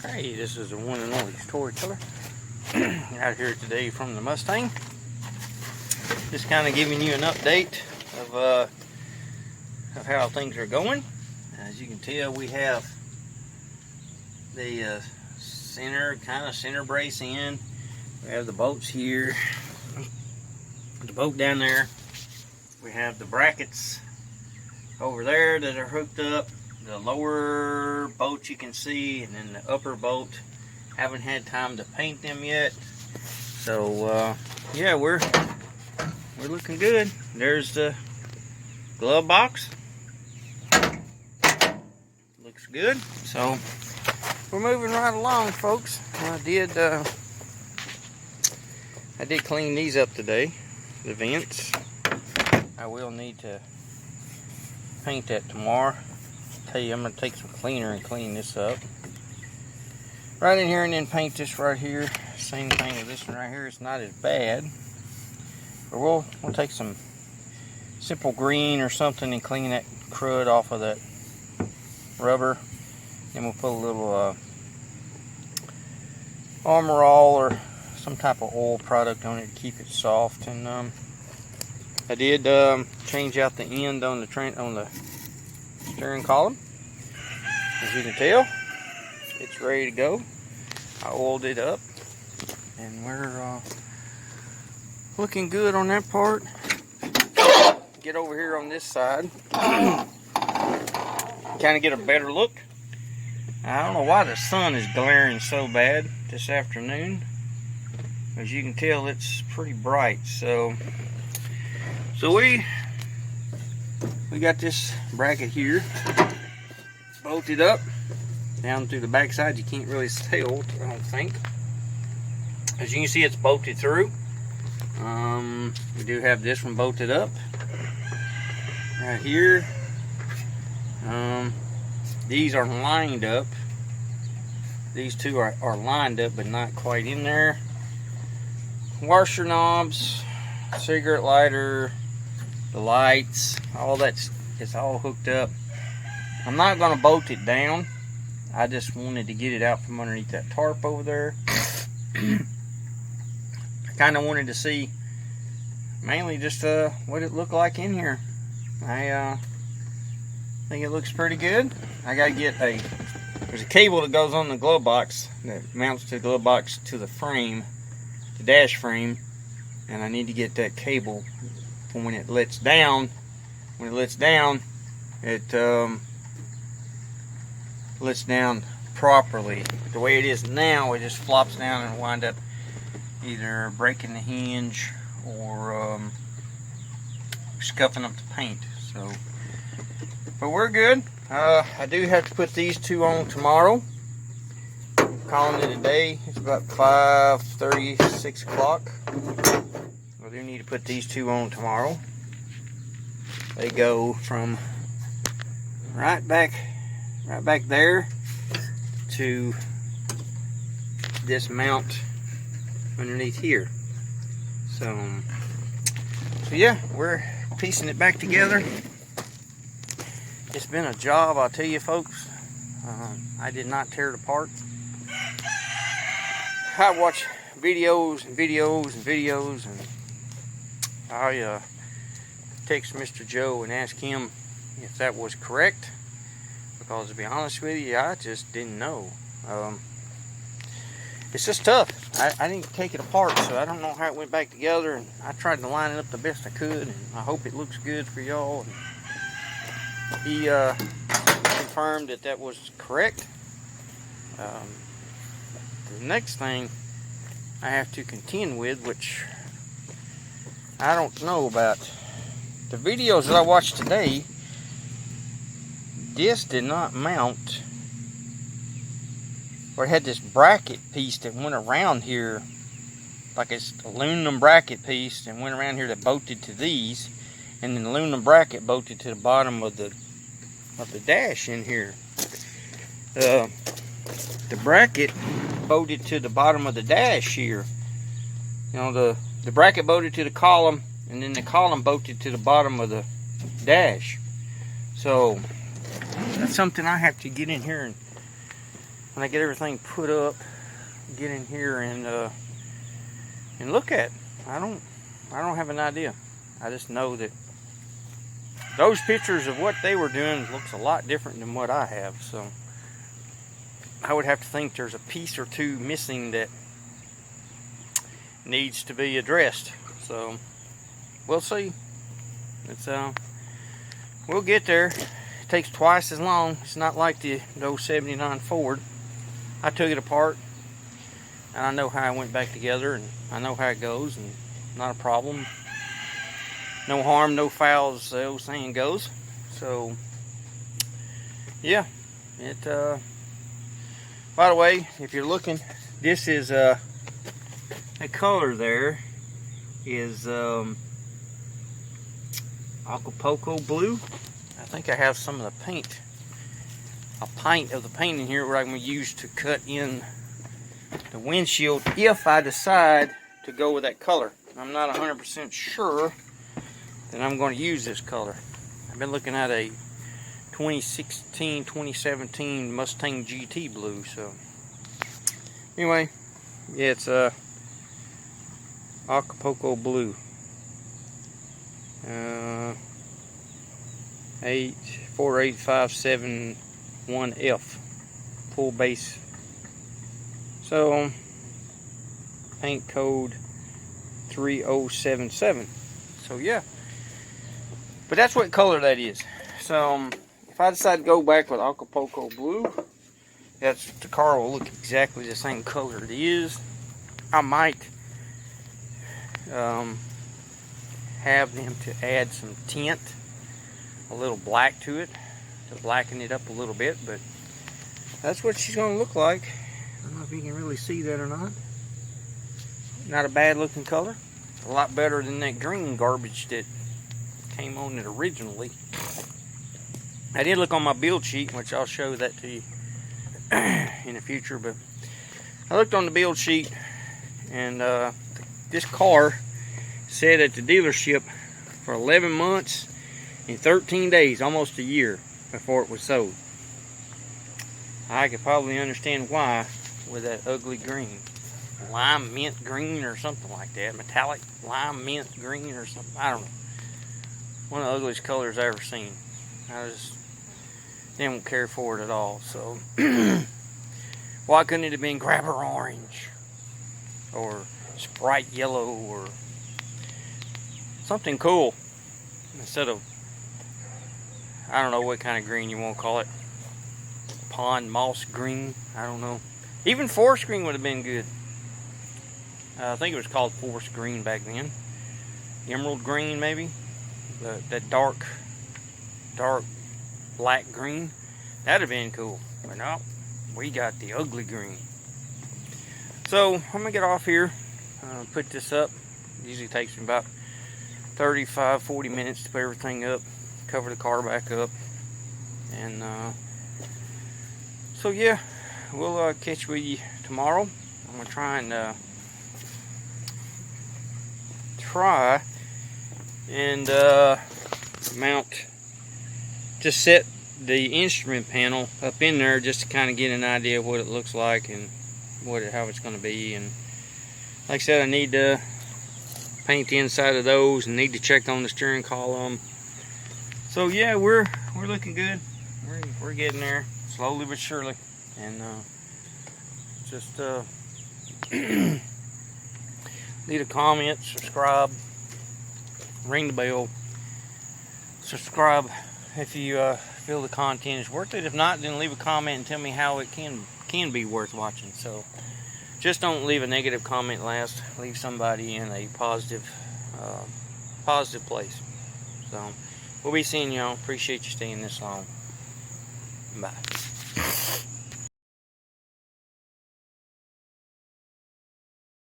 Hey, this is the one and only storyteller out here today from the Mustang. Just kind of giving you an update of how things are going. As you can tell, we have the center brace in. We have the bolts here, the bolt down there. We have the brackets over there that are hooked up. The lower bolt you can see, and then the upper bolt. Haven't had time to paint them yet. So yeah, we're looking good. There's the glove box. Looks good. So we're moving right along, folks. I did clean these up today, the vents. I will need to paint that tomorrow. Tell you, I'm going to take some cleaner and clean this up right in here, and then paint this right here. Same thing with this one right here. It's not as bad, but we'll take some simple green or something and clean that crud off of that rubber. Then we'll put a little Armor All or some type of oil product on it to keep it soft. And I did change out the end on the steering column. As you can tell, it's ready to go. I oiled it up, and we're looking good on that part. Get over here on this side, kind of get a better look. I don't know why the sun is glaring so bad this afternoon. As you can tell, it's pretty bright. So we got this bracket here bolted up down through the back side. You can't really tell, I don't think. As you can see, it's bolted through. We do have this one bolted up right here. These are lined up. These two are lined up but not quite in there. Washer knobs, cigarette lighter, the lights, all that's all hooked up. I'm not going to bolt it down. I just wanted to get it out from underneath that tarp over there. I kind of wanted to see mainly just what it looked like in here. I think it looks pretty good. I got to get there's a cable that goes on the glove box that mounts to the glove box to the frame, the dash frame, and I need to get that cable for when it lets down. When it lets down, it lets down properly. The way it is now, it just flops down and wind up either breaking the hinge or scuffing up the paint. So, but we're good. I do have to put these two on tomorrow. Calling it a day. It's about 5:30, 6 o'clock. I do need to put these two on tomorrow. They go from right back there to this mount underneath here. So yeah, we're piecing it back together. It's been a job, I'll tell you, folks. I did not tear it apart. I watch videos and videos and videos, and I text Mr. Joe and ask him if that was correct, because to be honest with you, I just didn't know. It's just tough. I didn't take it apart, so I don't know how it went back together, and I tried to line it up the best I could, and I hope it looks good for y'all. He confirmed that was correct. The next thing I have to contend with, which I don't know about, the videos that I watched today, this did not mount, or it had this bracket piece that went around here, like it's aluminum bracket piece that went around here that bolted to these, and then the aluminum bracket bolted to the bottom of the dash in here. The bracket bolted to the bottom of the dash here. You know, the bracket bolted to the column, and then the column bolted to the bottom of the dash. So that's something I have to get in here and when I get everything put up, get in here and look at it. I don't have an idea. I just know that those pictures of what they were doing looks a lot different than what I have. So I would have to think there's a piece or two missing that needs to be addressed. So we'll see. It's we'll get there. It takes twice as long. It's not like the 79 Ford. I took it apart and I know how it went back together, and I know how it goes, and not a problem. No harm, no foul, as the old saying goes. So yeah, it by the way, if you're looking, this is that color there is Acapulco blue. I think I have some of the paint, a pint of the paint in here, where I'm going to use to cut in the windshield if I decide to go with that color. I'm not 100% sure that I'm going to use this color. I've been looking at a 2016, 2017 Mustang GT blue. So anyway, yeah, it's Acapulco blue. 48571F full base. So paint code 3077. So yeah, but that's what color that is. So if I decide to go back with Acapulco blue, that's, the car will look exactly the same color it is. I might have them to add some tint, a little black to it, to blacken it up a little bit, but that's what she's going to look like. I don't know if you can really see that or not. Not a bad looking color. A lot better than that green garbage that came on it originally. I did look on my build sheet, which I'll show that to you in the future, but I looked on the build sheet, and this car said at the dealership for 11 months and 13 days, almost a year, before it was sold. I could probably understand why with that ugly green. Lime mint green or something like that. Metallic lime mint green or something. I don't know. One of the ugliest colors I've ever seen. I just didn't care for it at all. So why couldn't it have been grabber orange or Sprite yellow or something cool instead of, I don't know what kind of green you want to call it. Pond moss green. I don't know. Even forest green would have been good. I think it was called forest green back then. Emerald green maybe. That dark black green. That'd have been cool. But no, we got the ugly green. So I'm gonna get off here. Put this up. Usually takes me about 35-40 minutes to put everything up, cover the car back up, and so yeah, we'll catch with you tomorrow. I'm gonna try and mount, just set the instrument panel up in there just to kind of get an idea of what it looks like and how it's going to be. And like I said, I need to paint the inside of those and need to check on the steering column. So yeah, we're looking good. We're getting there slowly but surely, and just leave a comment, subscribe, ring the bell, subscribe if you feel the content is worth it. If not, then leave a comment and tell me how it can be worth watching. So just don't leave a negative comment last. Leave somebody in a positive place. So we'll be seeing y'all. Appreciate you staying this long. Bye.